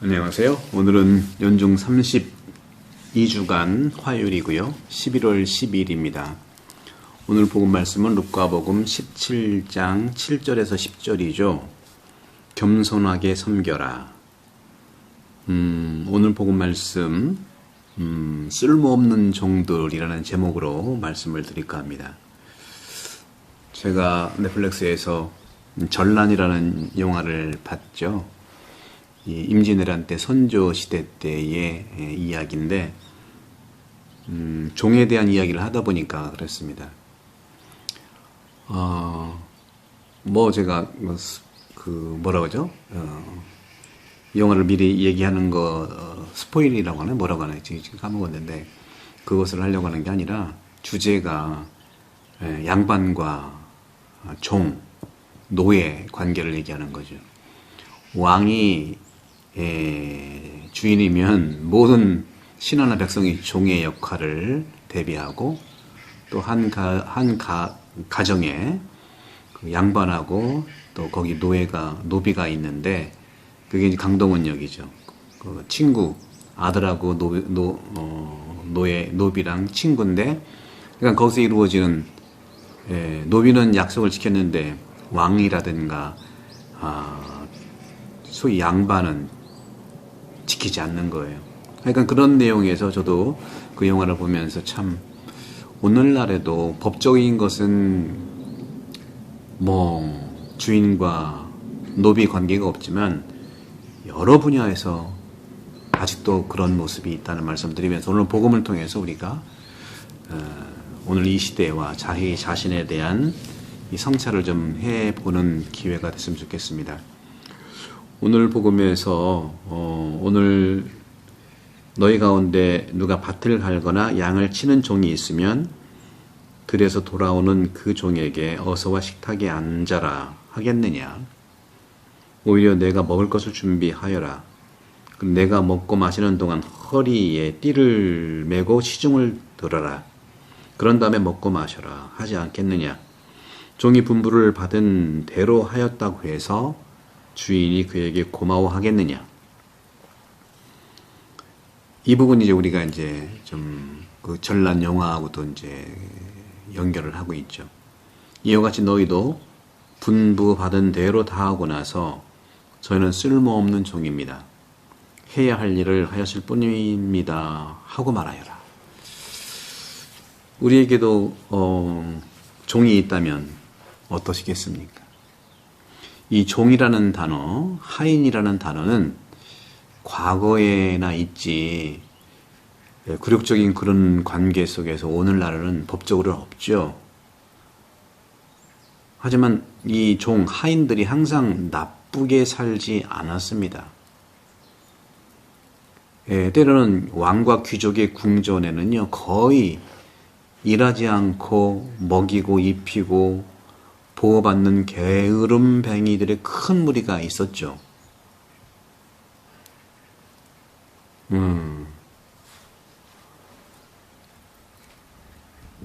안녕하세요. 오늘은 연중 32주간 화요일이고요. 11월 10일입니다. 오늘 복음 말씀은 루카복음 17장 7절에서 10절이죠. 겸손하게 섬겨라. 오늘 복음 말씀 쓸모없는 종들이라는 제목으로 말씀을 드릴까 합니다. 제가 넷플릭스에서 전란이라는 영화를 봤죠. 임진왜란 때 선조 시대 때의 이야기인데 종에 대한 이야기를 하다 보니까 그랬습니다. 제가 뭐라 그러죠? 영화를 미리 얘기하는 거 스포일이라고 하나 뭐라고 하나 지금 까먹었는데 그것을 하려고 하는 게 아니라 주제가 양반과 종, 노예 관계를 얘기하는 거죠. 왕이 주인이면 모든 신하나 백성이 종의 역할을 대비하고 또 한 가정에 그 양반하고 또 거기 노비가 있는데 그게 이제 강동원역이죠. 그 친구 아들하고 노비랑 친구인데 그러니까 거기서 이루어지는 노비는 약속을 지켰는데 왕이라든가 소위 양반은 지키지 않는 거예요. 그러니까 그런 내용에서 저도 그 영화를 보면서 참 오늘날에도 법적인 것은 주인과 노비 관계가 없지만 여러 분야에서 아직도 그런 모습이 있다는 말씀드리면서 오늘 복음을 통해서 우리가 오늘 이 시대와 자기 자신에 대한 이 성찰을 좀 해보는 기회가 됐으면 좋겠습니다. 오늘 복음에서 오늘 너희 가운데 누가 밭을 갈거나 양을 치는 종이 있으면 들에서 돌아오는 그 종에게 어서와 식탁에 앉아라 하겠느냐. 오히려 내가 먹을 것을 준비하여라. 내가 먹고 마시는 동안 허리에 띠를 메고 시중을 들어라. 그런 다음에 먹고 마셔라 하지 않겠느냐. 종이 분부를 받은 대로 하였다고 해서 주인이 그에게 고마워하겠느냐. 이 부분 이제 우리가 이제 좀 그 전란 영화하고도 이제 연결을 하고 있죠. 이와 같이 너희도 분부 받은 대로 다 하고 나서 저희는 쓸모없는 종입니다. 해야 할 일을 하였을 뿐입니다. 하고 말하여라. 우리에게도 종이 있다면 어떠시겠습니까? 이 종이라는 단어, 하인이라는 단어는 과거에나 있지 굴욕적인 그런 관계 속에서 오늘날은 법적으로 없죠. 하지만 이 종, 하인들이 항상 나쁘게 살지 않았습니다. 때로는 왕과 귀족의 궁전에는요, 거의 일하지 않고 먹이고 입히고 보호받는 게으름뱅이들의 큰 무리가 있었죠.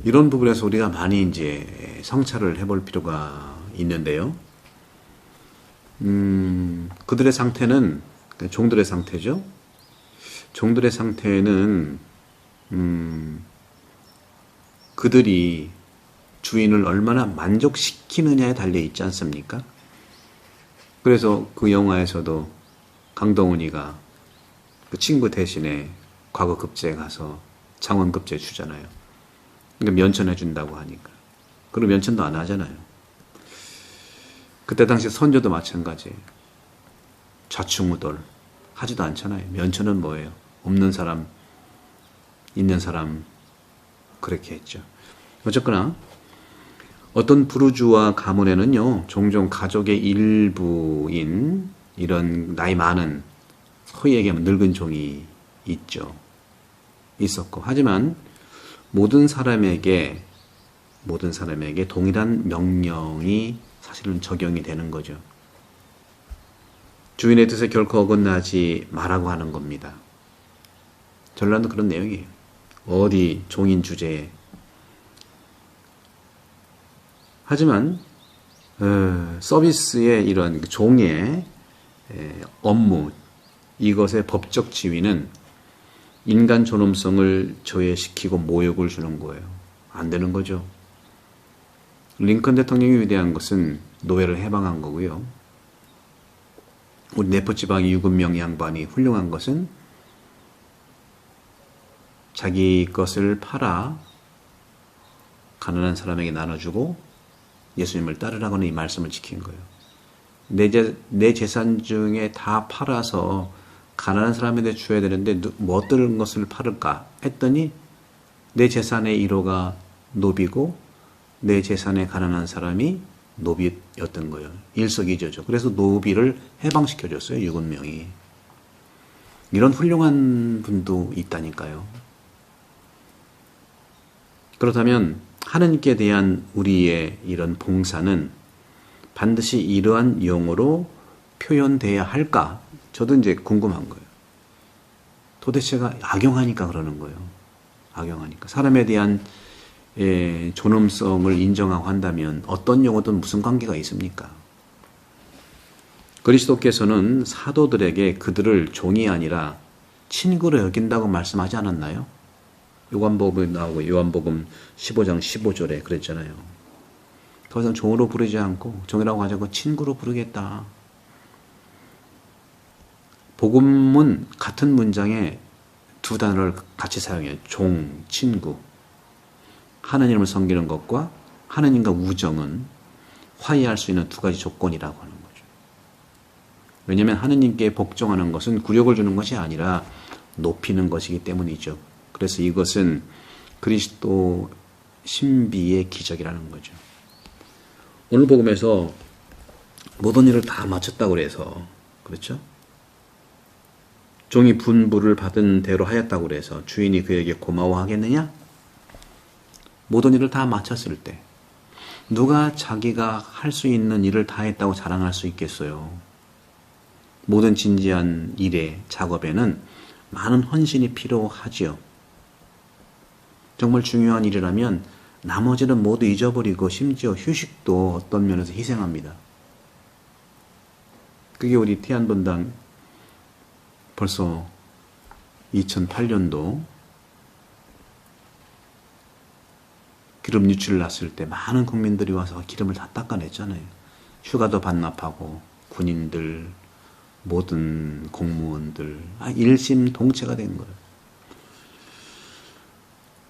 이런 부분에서 우리가 많이 이제 성찰을 해볼 필요가 있는데요. 그들의 상태는, 종들의 상태죠. 종들의 상태는, 그들이 주인을 얼마나 만족시키느냐에 달려 있지 않습니까? 그래서 그 영화에서도 강동원이가 그 친구 대신에 과거급제에 가서 장원급제 주잖아요. 그러니까 면천해준다고 하니까. 그리고 면천도 안 하잖아요. 그때 당시 선조도 마찬가지예요. 좌충우돌 하지도 않잖아요. 면천은 뭐예요? 없는 사람, 있는 사람 그렇게 했죠. 어쨌거나 어떤 부르주아 가문에는요, 종종 가족의 일부인 이런 나이 많은, 소위 얘기하면 늙은 종이 있었고, 하지만 모든 사람에게 동일한 명령이 사실은 적용이 되는 거죠. 주인의 뜻에 결코 어긋나지 말라고 하는 겁니다. 전란도 그런 내용이에요. 어디 종인 주제에. 하지만 서비스의 이런 종의 업무, 이것의 법적 지위는 인간 존엄성을 저해시키고 모욕을 주는 거예요. 안 되는 거죠. 링컨 대통령이 위대한 것은 노예를 해방한 거고요. 우리 내포지방의 유급명 양반이 훌륭한 것은 자기 것을 팔아 가난한 사람에게 나눠주고 예수님을 따르라고는 이 말씀을 지킨 거예요. 내 재산 중에 다 팔아서 가난한 사람에게 줘야 되는데 뭐 어떤 것을 팔을까 했더니 내 재산의 1호가 노비고 내 재산의 가난한 사람이 노비였던 거예요. 일석이조죠. 그래서 노비를 해방시켜줬어요. 유급명이. 이런 훌륭한 분도 있다니까요. 그렇다면 하느님께 대한 우리의 이런 봉사는 반드시 이러한 용어로 표현돼야 할까? 저도 이제 궁금한 거예요. 도대체가 악용하니까 그러는 거예요. 악용하니까. 사람에 대한 존엄성을 인정하고 한다면 어떤 용어든 무슨 관계가 있습니까? 그리스도께서는 사도들에게 그들을 종이 아니라 친구로 여긴다고 말씀하지 않았나요? 요한복음에 나오고 요한복음 15장 15절에 그랬잖아요. 더 이상 종으로 부르지 않고 종이라고 하지 않고 친구로 부르겠다. 복음은 같은 문장에 두 단어를 같이 사용해요. 종, 친구. 하나님을 섬기는 것과 하나님과 우정은 화해할 수 있는 두 가지 조건이라고 하는 거죠. 왜냐하면 하나님께 복종하는 것은 굴욕을 주는 것이 아니라 높이는 것이기 때문이죠. 그래서 이것은 그리스도 신비의 기적이라는 거죠. 오늘 복음에서 모든 일을 다 마쳤다고 그래서 그렇죠? 종이 분부를 받은 대로 하였다고 그래서 주인이 그에게 고마워하겠느냐? 모든 일을 다 마쳤을 때 누가 자기가 할 수 있는 일을 다 했다고 자랑할 수 있겠어요? 모든 진지한 일의 작업에는 많은 헌신이 필요하지요. 정말 중요한 일이라면 나머지는 모두 잊어버리고 심지어 휴식도 어떤 면에서 희생합니다. 그게 우리 태안분당 벌써 2008년도 기름 유출을 났을 때 많은 국민들이 와서 기름을 다 닦아냈잖아요. 휴가도 반납하고 군인들, 모든 공무원들 일심동체가 된 거예요.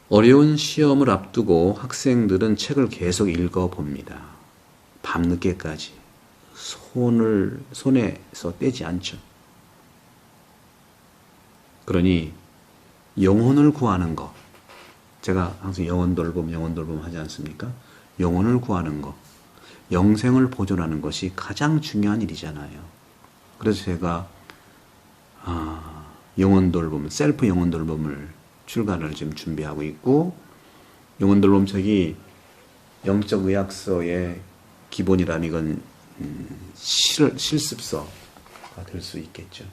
어려운 시험을 앞두고 학생들은 책을 계속 읽어봅니다. 밤늦게까지 손에서 떼지 않죠. 그러니 영혼을 구하는 것, 제가 항상 영혼 돌봄 하지 않습니까? 영혼을 구하는 것, 영생을 보존하는 것이 가장 중요한 일이잖아요. 그래서 제가 영혼 돌봄, 셀프 영혼 돌봄을 출간을 지금 준비하고 있고, 영혼 돌봄 책이 영적 의학서의 기본이라면 이건 실습서가 될 수 있겠죠.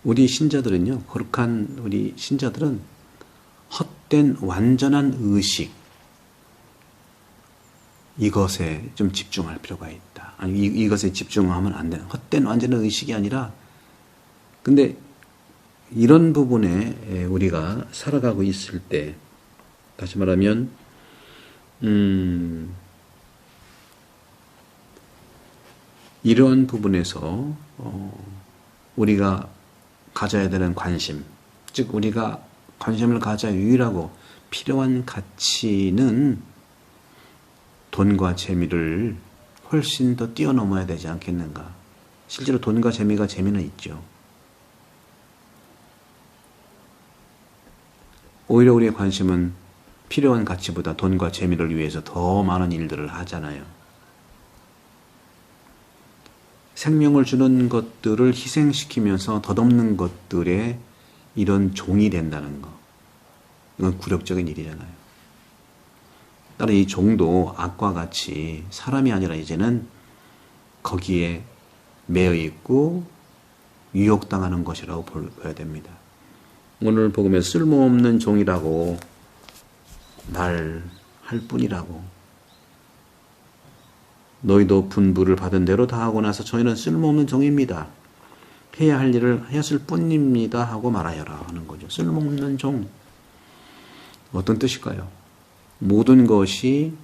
우리 신자들은요, 거룩한 우리 신자들은 헛된 완전한 의식, 이것에 좀 집중할 필요가 있다. 아니, 이것에 집중하면 안 되는, 헛된 완전한 의식이 아니라, 근데 이런 부분에 우리가 살아가고 있을 때, 다시 말하면, 이러한 부분에서 우리가 가져야 되는 관심, 즉 우리가 관심을 가져야 유일하고 필요한 가치는 돈과 재미를 훨씬 더 뛰어넘어야 되지 않겠는가. 실제로 돈과 재미는 있죠. 오히려 우리의 관심은 필요한 가치보다 돈과 재미를 위해서 더 많은 일들을 하잖아요. 생명을 주는 것들을 희생시키면서 덧없는 것들에 이런 종이 된다는 것. 이건 굴욕적인 일이잖아요. 따라 이 종도 악과 같이 사람이 아니라 이제는 거기에 매여 있고 유혹당하는 것이라고 보여야 됩니다. 오늘 복음에 쓸모없는 종이라고 말할 뿐이라고. 너희도 분부를 받은 대로 다 하고 나서 저희는 쓸모없는 종입니다. 해야 할 일을 하였을 뿐입니다 하고 말하여라 하는 거죠. 쓸모없는 종. 어떤 뜻일까요? 모든 것이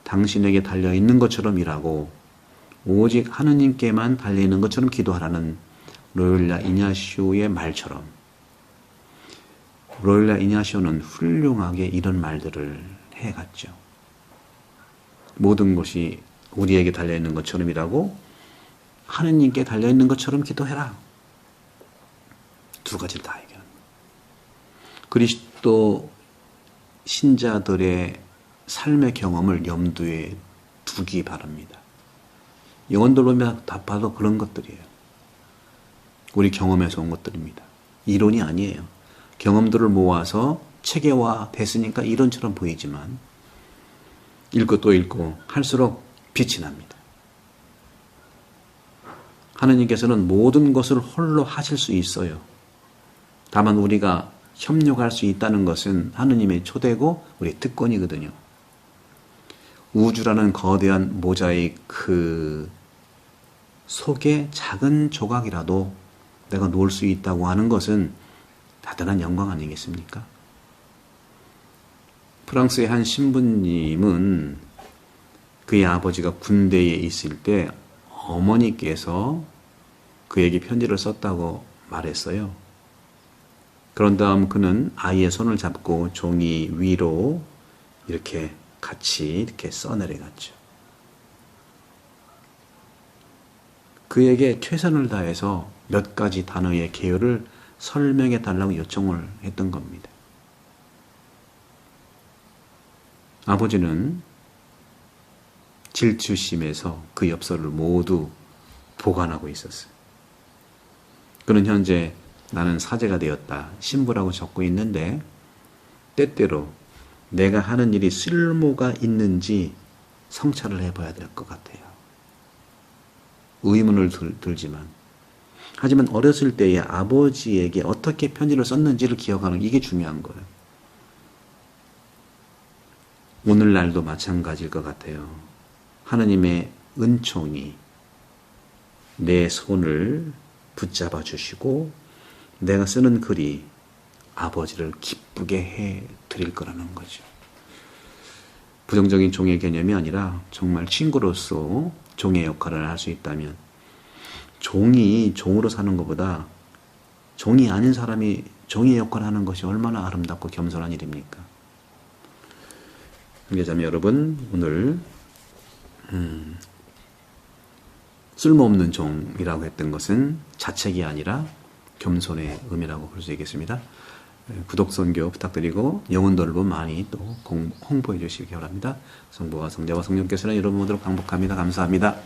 당신에게 달려있는 것처럼 일하고 오직 하느님께만 달려있는 것처럼 기도하라는 로일라 이냐시오의 말처럼 로일라 이냐시오는 훌륭하게 이런 말들을 해갔죠. 모든 것이 우리에게 달려있는 것처럼 일하고 하느님께 달려있는 것처럼 기도해라. 두 가지를 다 얘기합니다. 그리스도 신자들의 삶의 경험을 염두에 두기 바랍니다. 영혼들로 다 봐도 그런 것들이에요. 우리 경험에서 온 것들입니다. 이론이 아니에요. 경험들을 모아서 체계화 됐으니까 이론처럼 보이지만 읽고 또 읽고 할수록 빛이 납니다. 하느님께서는 모든 것을 홀로 하실 수 있어요. 다만 우리가 협력할 수 있다는 것은 하느님의 초대고 우리의 특권이거든요. 우주라는 거대한 모자이크 속에 작은 조각이라도 내가 놓을 수 있다고 하는 것은 대단한 영광 아니겠습니까? 프랑스의 한 신부님은 그의 아버지가 군대에 있을 때 어머니께서 그에게 편지를 썼다고 말했어요. 그런 다음 그는 아이의 손을 잡고 종이 위로 이렇게 같이 이렇게 써내려갔죠. 그에게 최선을 다해서 몇 가지 단어의 개요를 설명해 달라고 요청을 했던 겁니다. 아버지는 질투심에서 그 엽서를 모두 보관하고 있었어요. 그는 현재 나는 사제가 되었다. 신부라고 적고 있는데 때때로 내가 하는 일이 쓸모가 있는지 성찰을 해봐야 될 것 같아요. 의문을 들지만 하지만 어렸을 때에 아버지에게 어떻게 편지를 썼는지를 기억하는 이게 중요한 거예요. 오늘날도 마찬가지일 것 같아요. 하느님의 은총이 내 손을 붙잡아 주시고 내가 쓰는 글이 아버지를 기쁘게 해 드릴 거라는 거죠. 부정적인 종의 개념이 아니라 정말 친구로서 종의 역할을 할 수 있다면 종이 종으로 사는 것보다 종이 아닌 사람이 종의 역할을 하는 것이 얼마나 아름답고 겸손한 일입니까? 형제자매 여러분, 오늘 쓸모없는 종이라고 했던 것은 자책이 아니라 겸손의 의미라고 볼 수 있겠습니다. 구독, 선교 부탁드리고 영혼돌보 많이 또 홍보해 주시기 바랍니다. 성부와 성자와 성령께서는 여러분 모두를 강복합니다. 감사합니다.